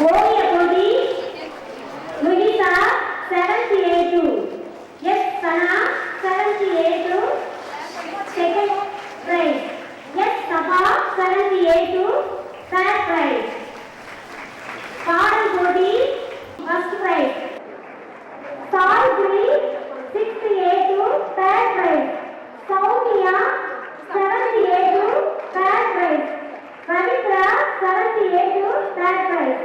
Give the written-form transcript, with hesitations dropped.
ஓவிய போட்டி Luisa 7th A2. Yes, Sana 7th A2. Second prize. Yes, Sabha 7th A2. Third prize. பாடல் போட்டி first prize. Sarguri 6th A2. Third prize. Soumya 7th A2. Third prize. Pavitra 7th A2. Third prize.